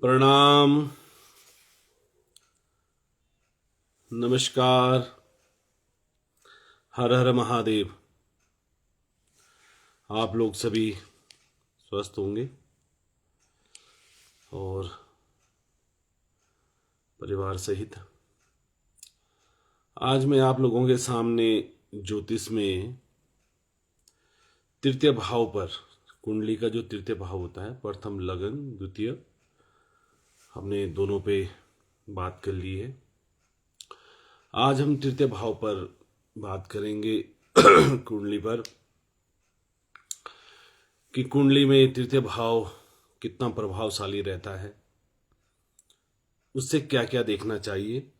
प्रणाम, नमस्कार, हर हर महादेव। आप लोग सभी स्वस्थ होंगे और परिवार सहित। आज मैं आप लोगों के सामने ज्योतिष में तृतीय भाव पर, कुंडली का जो तृतीय भाव होता है, प्रथम लगन, द्वितीय, हमने दोनों पे बात कर ली है। आज हम तृतीय भाव पर बात करेंगे कुंडली पर, कि कुंडली में तृतीय भाव कितना प्रभावशाली रहता है, उससे क्या क्या देखना चाहिए।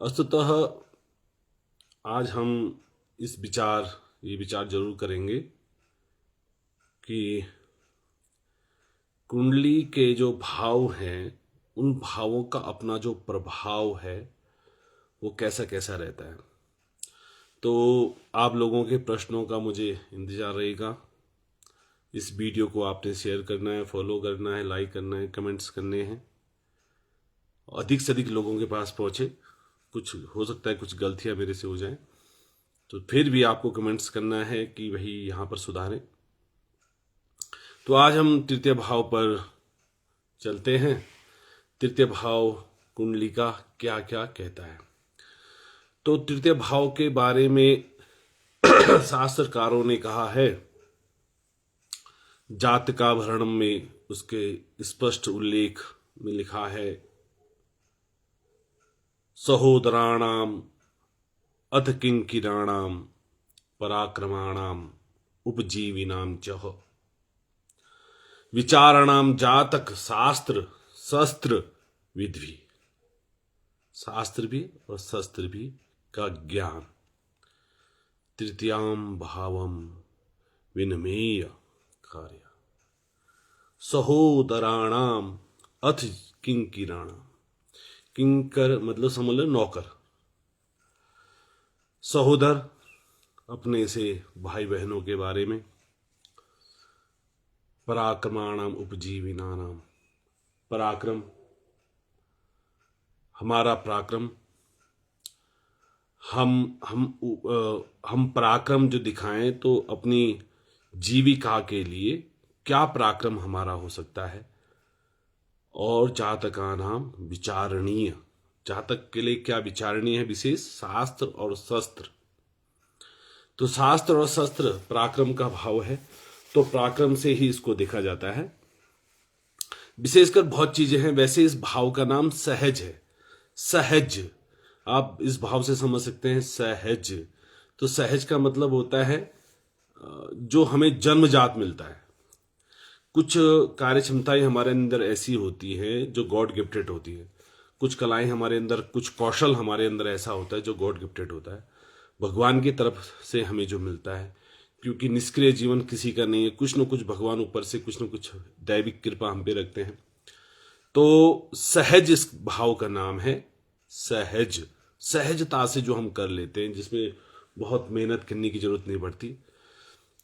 वस्तुतः आज हम ये विचार जरूर करेंगे कि कुंडली के जो भाव हैं, उन भावों का अपना जो प्रभाव है वो कैसा कैसा रहता है। तो आप लोगों के प्रश्नों का मुझे इंतजार रहेगा। इस वीडियो को आपने शेयर करना है, फॉलो करना है, लाइक करना है, कमेंट्स करने हैं, अधिक से अधिक लोगों के पास पहुंचे। कुछ हो सकता है कुछ गलतियां मेरे से हो जाएं, तो फिर भी आपको कमेंट्स करना है कि वही यहाँ पर सुधारें। तो आज हम तृतीय भाव पर चलते हैं। तृतीय भाव कुंडली का क्या क्या कहता है। तो तृतीय भाव के बारे में शास्त्रकारों ने कहा है, जातकाभरणम में उसके स्पष्ट उल्लेख में लिखा है, सहोदराणाम अथ किंकिराणाम पराक्रमाणाम उपजीविनाम चह विचारणाम जातक शास्त्र शस्त्र विधि। शास्त्र भी और शस्त्र भी का ज्ञान। तृतीयाम भावम विनमेय कार्य सहोदराणाम अथ किंकिराणाम। किंकर मतलब समझ लो नौकर, सहोदर अपने से भाई बहनों के बारे में, पराक्रमाणाम उपजीविनानाम, पराक्रम, हमारा पराक्रम, हम पराक्रम जो दिखाएं तो अपनी जीविका के लिए क्या पराक्रम हमारा हो सकता है। और जातका नाम विचारणीय, जातक के लिए क्या विचारणीय है, विशेष शास्त्र और शस्त्र। तो शास्त्र और शस्त्र पराक्रम का भाव है, तो पराक्रम से ही इसको देखा जाता है। विशेषकर बहुत चीजें हैं। वैसे इस भाव का नाम सहज है। सहज, आप इस भाव से समझ सकते हैं सहज। तो सहज का मतलब होता है जो हमें जन्मजात मिलता है। कुछ कार्य क्षमताएं हमारे अंदर ऐसी होती हैं जो गॉड गिफ्टेड होती है। कुछ कलाएं हमारे अंदर, कुछ कौशल हमारे अंदर ऐसा होता है जो गॉड गिफ्टेड होता है, भगवान की तरफ से हमें जो मिलता है। क्योंकि निष्क्रिय जीवन किसी का नहीं है, कुछ न कुछ भगवान ऊपर से कुछ न कुछ दैविक कृपा हम पे रखते हैं। तो सहज इस भाव का नाम है। सहज, सहजता से जो हम कर लेते हैं, जिसमें बहुत मेहनत करने की जरूरत नहीं पड़ती।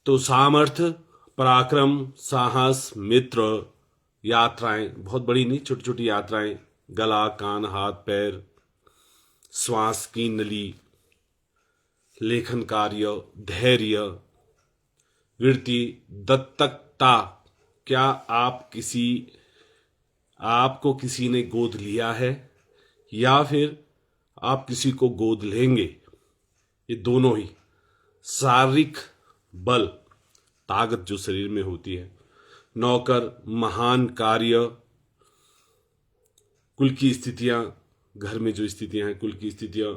तो सामर्थ्य, पराक्रम, साहस, मित्र, यात्राएं, बहुत बड़ी नहीं, छोटी छोटी यात्राएं, गला, कान, हाथ, पैर, श्वास की नली, लेखन कार्य, धैर्य, वृत्ति, दत्तकता। क्या आपको किसी ने गोद लिया है या फिर आप किसी को गोद लेंगे, ये दोनों ही। शारीरिक बल, ताकत जो शरीर में होती है। नौकर, महान कार्य, कुल की स्थितियां, घर में जो स्थितियां हैं, कुल की स्थितियां,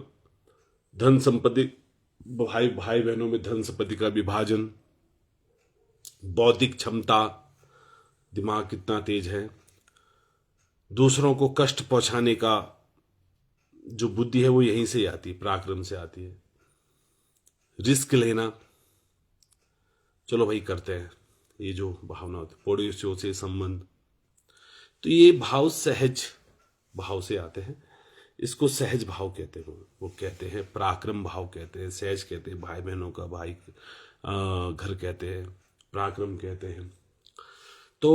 धन संपत्ति, भाई बहनों में धन संपत्ति का विभाजन, बौद्धिक क्षमता, दिमाग कितना तेज है, दूसरों को कष्ट पहुंचाने का जो बुद्धि है वो यहीं से आती है, पराक्रम से आती है। रिस्क लेना, चलो भाई करते हैं, ये जो भावना होती है, पड़ोसियों से संबंध, तो ये भाव सहज भाव से आते हैं। इसको सहज भाव कहते हैं। वो कहते हैं पराक्रम भाव कहते हैं, सहज कहते हैं भाई बहनों का, भाई घर कहते हैं, पराक्रम कहते हैं। तो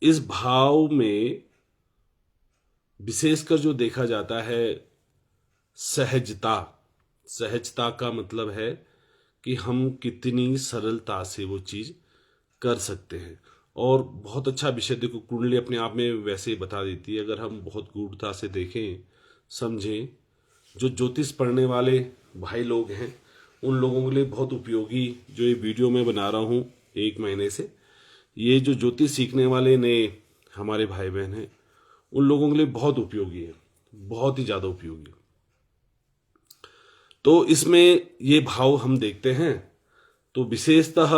इस भाव में विशेषकर जो देखा जाता है सहजता। सहजता का मतलब है कि हम कितनी सरलता से वो चीज कर सकते हैं। और बहुत अच्छा विषय, देखो कुंडली अपने आप में वैसे ही बता देती है, अगर हम बहुत गूढ़ता से देखें समझें। जो ज्योतिष पढ़ने वाले भाई लोग हैं उन लोगों के लिए बहुत उपयोगी जो ये वीडियो मैं बना रहा हूँ 1 महीने से, ये जो ज्योतिष सीखने वाले नए हमारे भाई बहन हैं उन लोगों के लिए बहुत उपयोगी है, बहुत ही ज्यादा उपयोगी। तो इसमें ये भाव हम देखते हैं। तो विशेषतः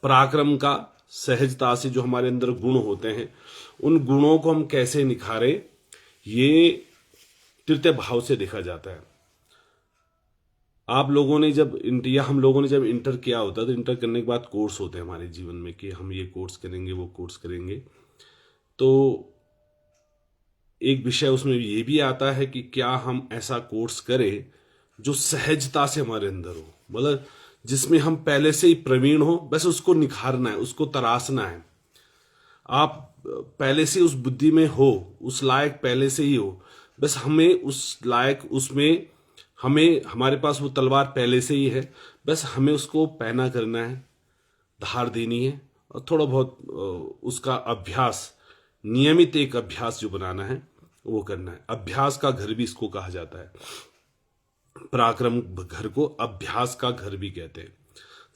पराक्रम का, सहजता से जो हमारे अंदर गुण होते हैं उन गुणों को हम कैसे निखारें, ये तृतीय भाव से देखा जाता है। आप लोगों ने जब या हम लोगों ने जब इंटर किया होता है तो इंटर करने के बाद कोर्स होते हैं हमारे जीवन में कि हम ये कोर्स करेंगे वो कोर्स करेंगे। तो एक विषय उसमें ये भी आता है कि क्या हम ऐसा कोर्स करें जो सहजता से हमारे अंदर हो, मतलब जिसमें हम पहले से ही प्रवीण हो, बस उसको निखारना है, उसको तराशना है। आप पहले से उस बुद्धि में हो, उस लायक पहले से ही हो, बस हमें उस लायक, उसमें हमें, हमारे पास वो तलवार पहले से ही है, बस हमें उसको पहना करना है, धार देनी है और थोड़ा बहुत उसका अभ्यास, नियमित एक अभ्यास जो बनाना है वो करना है। अभ्यास का घर भी इसको कहा जाता है, पराक्रम घर को अभ्यास का घर भी कहते हैं,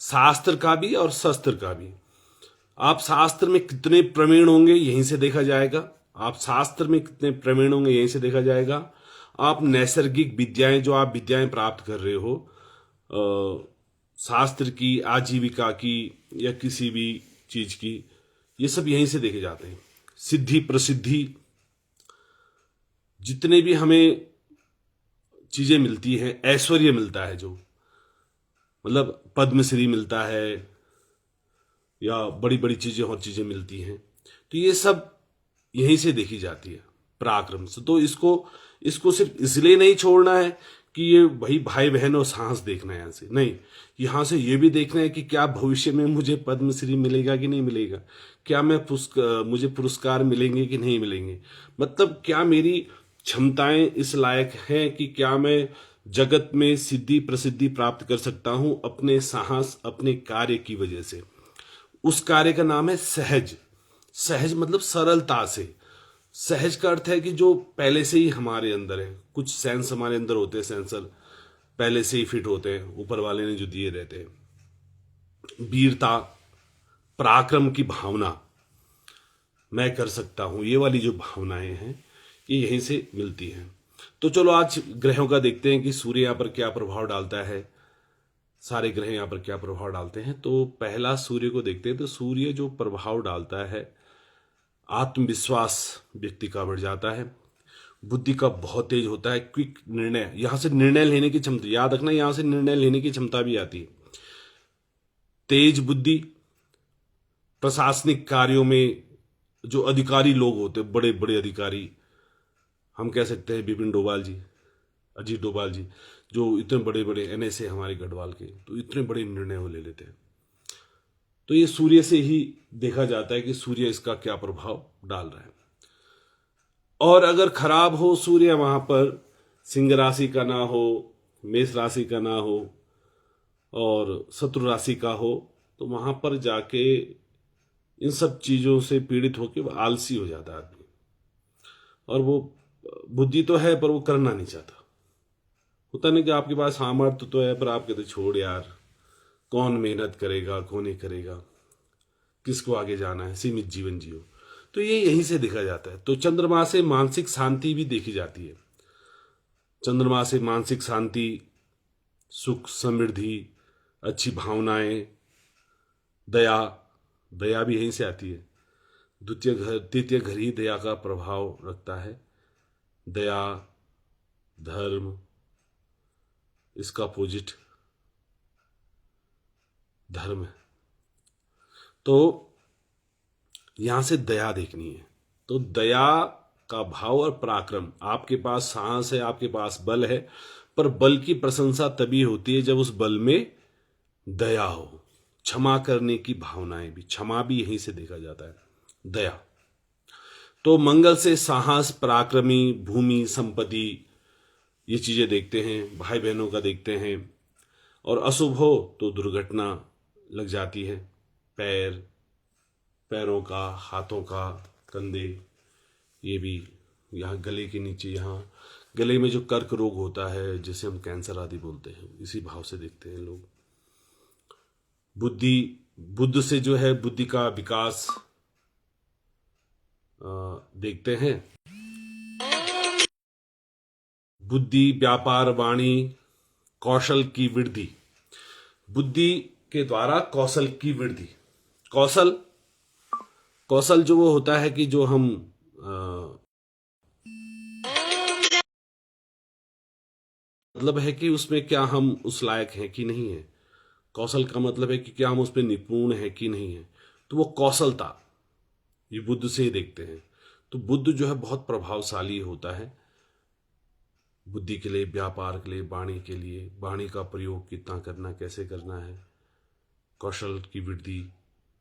शास्त्र का भी और शस्त्र का भी। आप शास्त्र में कितने प्रवीण होंगे यहीं से देखा जाएगा, आप शास्त्र में कितने प्रवीण होंगे यहीं से देखा जाएगा। आप नैसर्गिक विद्याएं, जो आप विद्याएं प्राप्त कर रहे हो, शास्त्र की, आजीविका की या किसी भी चीज की, ये सब यहीं से देखे जाते हैं। सिद्धि प्रसिद्धि, जितने भी हमें चीजें मिलती हैं, ऐश्वर्य मिलता है, जो मतलब पद्मश्री मिलता है या बड़ी बड़ी चीजें और चीजें मिलती हैं, तो ये सब यहीं से देखी जाती है पराक्रम से। तो इसको सिर्फ इसलिए नहीं छोड़ना है कि ये भाई बहन और साहस देखना है, यहां से नहीं, यहां से ये भी देखना है कि क्या भविष्य में मुझे पद्मश्री मिलेगा कि नहीं मिलेगा, क्या मुझे पुरस्कार मिलेंगे कि नहीं मिलेंगे, मतलब क्या मेरी क्षमताएं इस लायक हैं कि क्या मैं जगत में सिद्धि प्रसिद्धि प्राप्त कर सकता हूं अपने साहस, अपने कार्य की वजह से। उस कार्य का नाम है सहज। सहज मतलब सरलता से। सहज का अर्थ है कि जो पहले से ही हमारे अंदर है, कुछ सेंस हमारे अंदर होते हैं, सेंसर पहले से ही फिट होते हैं, ऊपर वाले ने जो दिए रहते हैं। वीरता, पराक्रम की भावना, मैं कर सकता हूं, ये वाली जो भावनाएं हैं ये यहीं से मिलती हैं। तो चलो आज ग्रहों का देखते हैं कि सूर्य यहां पर क्या प्रभाव डालता है, सारे ग्रह यहां पर क्या प्रभाव डालते हैं। तो पहला सूर्य को देखते हैं। तो सूर्य जो प्रभाव डालता है, आत्मविश्वास व्यक्ति का बढ़ जाता है, बुद्धि का बहुत तेज होता है, क्विक निर्णय, यहां से निर्णय लेने की क्षमता, याद रखना यहां से निर्णय लेने की क्षमता भी आती है। तेज बुद्धि, प्रशासनिक कार्यों में जो अधिकारी लोग होते हैं, बड़े बड़े अधिकारी, हम कह सकते हैं विपिन डोभाल जी, अजीत डोभाल जी, जो इतने बड़े बड़े NSA हमारे गढ़वाल के, तो इतने बड़े निर्णय वो ले लेते हैं। तो ये सूर्य से ही देखा जाता है कि सूर्य इसका क्या प्रभाव डाल रहा है। और अगर खराब हो सूर्य, वहां पर सिंह राशि का ना हो, मेष राशि का ना हो और शत्रु राशि का हो, तो वहां पर जाके इन सब चीजों से पीड़ित होकर वो आलसी हो जाता है आदमी, और वो बुद्धि तो है पर वो करना नहीं चाहता। होता नहीं कि आपके पास सामर्थ्य तो है पर आप कहते छोड़ यार, कौन मेहनत करेगा, कौन नहीं करेगा, किसको आगे जाना है, सीमित जीवन जियो। तो ये यहीं से देखा जाता है। तो चंद्रमा से मानसिक शांति भी देखी जाती है। चंद्रमा से मानसिक शांति, सुख, समृद्धि, अच्छी भावनाएं, दया, दया भी यहीं से आती है। तृतीय घर ही दया का प्रभाव रखता है। दया, धर्म, इसका अपोजिट धर्म है। तो यहां से दया देखनी है। तो दया का भाव और पराक्रम, आपके पास साहस है, आपके पास बल है, पर बल की प्रशंसा तभी होती है जब उस बल में दया हो, क्षमा करने की भावनाएं भी, क्षमा भी यहीं से देखा जाता है, दया। तो मंगल से साहस, पराक्रमी, भूमि, संपत्ति, ये चीजें देखते हैं, भाई बहनों का देखते हैं। और अशुभ हो तो दुर्घटना लग जाती है, पैरों का, हाथों का, कंधे, ये भी, यहाँ गले के नीचे, यहाँ गले में जो कर्क रोग होता है जिसे हम कैंसर आदि बोलते हैं, इसी भाव से देखते हैं लोग। बुद्धि, बुद्ध से जो है बुद्धि का विकास देखते हैं। बुद्धि, व्यापार, वाणी, कौशल की वृद्धि, बुद्धि के द्वारा कौशल की वृद्धि। कौशल जो वो होता है कि जो हम मतलब है कि उसमें क्या हम उस लायक हैं कि नहीं है। कौशल का मतलब है कि क्या हम उस पर निपुण हैं कि नहीं है। तो वो कौशलता, ये बुद्ध से ही देखते हैं। तो बुद्ध जो है बहुत प्रभावशाली होता है बुद्धि के लिए, व्यापार के लिए, वाणी के लिए। वाणी का प्रयोग कितना करना, कैसे करना है, कौशल की वृद्धि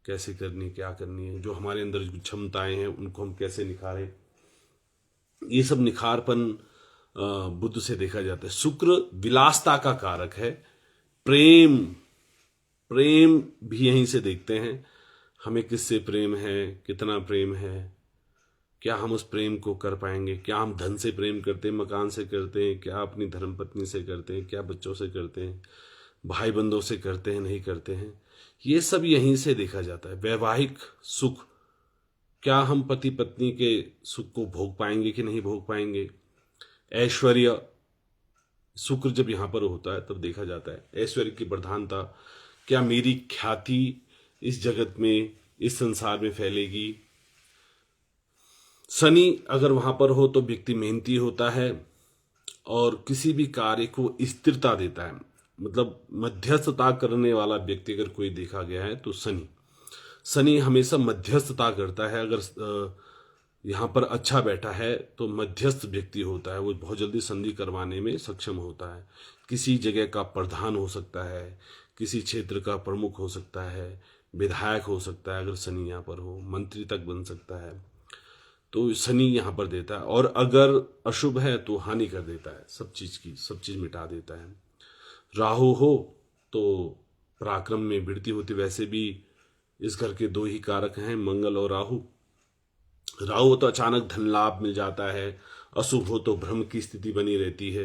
कैसे करनी, क्या करनी है, जो हमारे अंदर जो क्षमताएं हैं उनको हम कैसे निखारें, ये सब निखारपन बुद्ध से देखा जाता है। शुक्र विलासता का कारक है। प्रेम, प्रेम भी यहीं से देखते हैं, हमें किससे प्रेम है, कितना प्रेम है, क्या हम उस प्रेम को कर पाएंगे, क्या हम धन से प्रेम करते हैं, मकान से करते हैं, क्या अपनी धर्मपत्नी से करते हैं, क्या बच्चों से करते हैं, भाई बंधों से करते हैं, नहीं करते हैं, ये सब यहीं से देखा जाता है। वैवाहिक सुख, क्या हम पति पत्नी के सुख को भोग पाएंगे कि नहीं भोग पाएंगे। ऐश्वर्य, शुक्र जब यहां पर होता है तब देखा जाता है ऐश्वर्य की प्रधानता, क्या मेरी ख्याति इस जगत में, इस संसार में फैलेगी। शनि अगर वहां पर हो तो व्यक्ति मेहनती होता है और किसी भी कार्य को स्थिरता देता है, मतलब मध्यस्थता करने वाला व्यक्ति अगर कोई देखा गया है तो शनि हमेशा मध्यस्थता करता है। अगर यहाँ पर अच्छा बैठा है तो मध्यस्थ व्यक्ति होता है, वो बहुत जल्दी संधि करवाने में सक्षम होता है। किसी जगह का प्रधान हो सकता है, किसी क्षेत्र का प्रमुख हो सकता है, विधायक हो सकता है, अगर शनि यहाँ पर हो मंत्री तक बन सकता है। तो शनि यहाँ पर देता है। और अगर अशुभ है तो हानि कर देता है, सब चीज मिटा देता है। राहु हो तो पराक्रम में वृद्धि होती। वैसे भी इस घर के दो ही कारक हैं, मंगल और राहु। राहु हो तो अचानक धन लाभ मिल जाता है, अशुभ हो तो भ्रम की स्थिति बनी रहती है,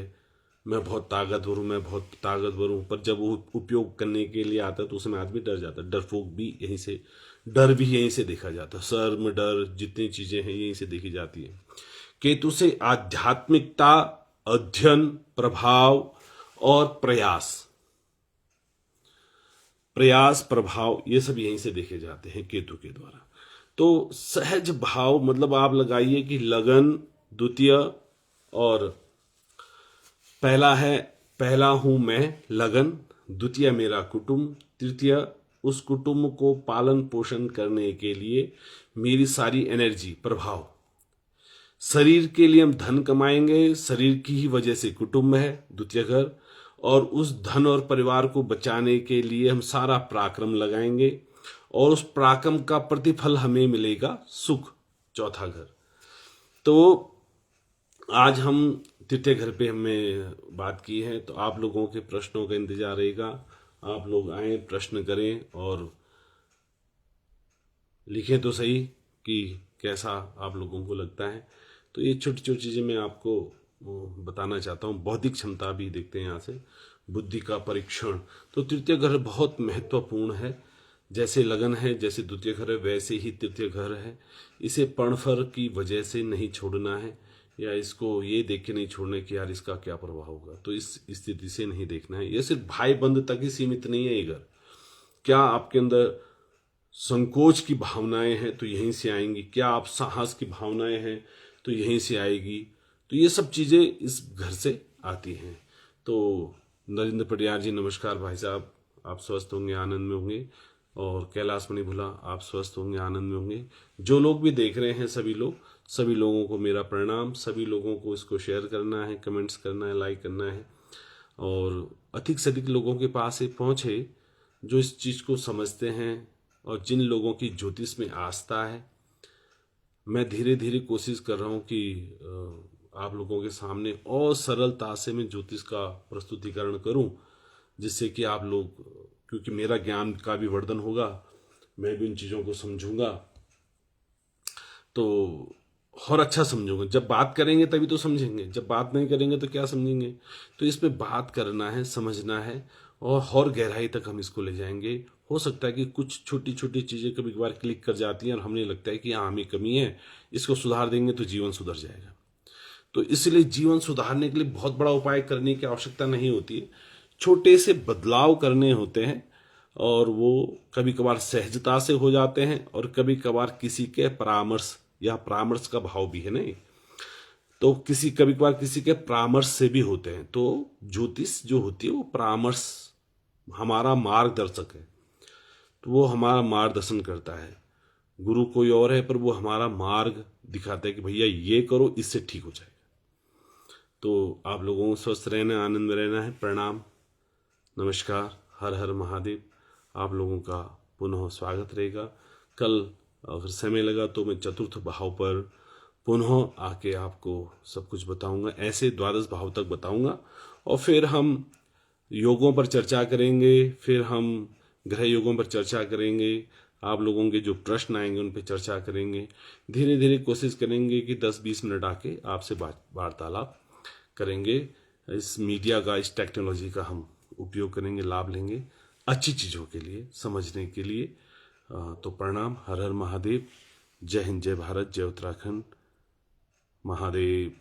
मैं बहुत ताकतवर हूँ, मैं बहुत ताकतवर हूँ। पर जब वो उपयोग करने के लिए आता है तो उसमें आदमी डर जाता है। डरपोक भी यहीं से, डर भी यहीं से देखा जाता है। शर्म, डर, जितनी चीजें हैं यहीं से देखी जाती है। केतु से आध्यात्मिकता, अध्ययन, प्रभाव और प्रयास, प्रभाव, ये सब यहीं से देखे जाते हैं केतु के द्वारा। तो सहज भाव मतलब आप लगाइए कि लगन द्वितीय, और पहला हूं मैं लगन, द्वितीय मेरा कुटुंब, तृतीय उस कुटुंब को पालन पोषण करने के लिए मेरी सारी एनर्जी, प्रभाव। शरीर के लिए हम धन कमाएंगे, शरीर की ही वजह से कुटुंब है, द्वितीय घर। और उस धन और परिवार को बचाने के लिए हम सारा पराक्रम लगाएंगे और उस पराक्रम का प्रतिफल हमें मिलेगा सुख, चौथा घर। तो आज हम तृतीय घर पे हमें बात की है, तो आप लोगों के प्रश्नों का इंतजार रहेगा। आप लोग आए, प्रश्न करें और लिखें तो सही कि कैसा आप लोगों को लगता है। तो ये छोटी छोटी चीजें मैं आपको बताना चाहता हूँ। बौद्धिक क्षमता भी देखते हैं यहाँ से, बुद्धि का परीक्षण। तो तृतीय घर बहुत महत्वपूर्ण है। जैसे लगन है, जैसे द्वितीय घर है, वैसे ही तृतीय घर है। इसे पणफर की वजह से नहीं छोड़ना है, या इसको ये देख के नहीं छोड़ना कि यार इसका क्या प्रभाव होगा, तो इस स्थिति से नहीं देखना है। ये सिर्फ भाई बंद तक ही सीमित नहीं है ये घर। क्या आपके अंदर संकोच की भावनाएं हैं तो यहीं से आएंगी, क्या आप साहस की भावनाएं हैं तो यहीं से आएगी। तो ये सब चीजें इस घर से आती हैं। तो नरेंद्र पटियार जी नमस्कार भाई साहब, आप स्वस्थ होंगे, आनंद में होंगे। और कैलाश मणिभुला, आप स्वस्थ होंगे, आनंद में होंगे। जो लोग भी देख रहे हैं, सभी लोगों को मेरा प्रणाम। सभी लोगों को इसको शेयर करना है, कमेंट्स करना है, लाइक करना है, और अधिक से अधिक लोगों के पास ये पहुंचे जो इस चीज़ को समझते हैं और जिन लोगों की ज्योतिष में आस्था है, मैं धीरे धीरे कोशिश कर रहा हूँ कि आप लोगों के सामने और सरलता से मैं ज्योतिष का प्रस्तुतिकरण करूँ, जिससे कि आप लोग, क्योंकि मेरा ज्ञान का भी वर्धन होगा, मैं भी उन चीज़ों को समझूंगा तो और अच्छा समझूंगा। जब बात करेंगे तभी तो समझेंगे, जब बात नहीं करेंगे तो क्या समझेंगे। तो इस पे बात करना है, समझना है और गहराई तक हम इसको ले जाएंगे। हो सकता है कि कुछ छोटी छोटी चीज़ें कभी कभार क्लिक कर जाती हैं और हमें लगता है कि हाँ हमें कमी है, इसको सुधार देंगे तो जीवन सुधर जाएगा। तो इसलिए जीवन सुधारने के लिए बहुत बड़ा उपाय करने की आवश्यकता नहीं होती है, छोटे से बदलाव करने होते हैं और वो कभी कभार सहजता से हो जाते हैं और कभी कभार किसी के परामर्श या परामर्श का भाव भी है नहीं, तो कभी कभार किसी के परामर्श से भी होते हैं। तो ज्योतिष जो होती है वो परामर्श, हमारा मार्गदर्शक है, तो वो हमारा मार्गदर्शन करता है। गुरु कोई और है पर वो हमारा मार्ग दिखाता है कि भैया ये करो, इससे ठीक हो जाएगा। तो आप लोगों को स्वस्थ रहना, आनंद में रहना है। प्रणाम, नमस्कार, हर हर महादेव। आप लोगों का पुनः स्वागत रहेगा। कल अगर समय लगा तो मैं चतुर्थ भाव पर पुनः आके आपको सब कुछ बताऊंगा, ऐसे द्वादश भाव तक बताऊंगा और फिर हम योगों पर चर्चा करेंगे, फिर हम ग्रह योगों पर चर्चा करेंगे, आप लोगों के जो प्रश्न आएंगे उन पर चर्चा करेंगे। धीरे धीरे कोशिश करेंगे कि 10-20 मिनट आके आपसे वार्तालाप करेंगे। इस मीडिया का, इस टेक्नोलॉजी का हम उपयोग करेंगे, लाभ लेंगे अच्छी चीज़ों के लिए, समझने के लिए। तो प्रणाम, हर हर महादेव, जय हिंद, जय भारत, जय उत्तराखंड, महादेव।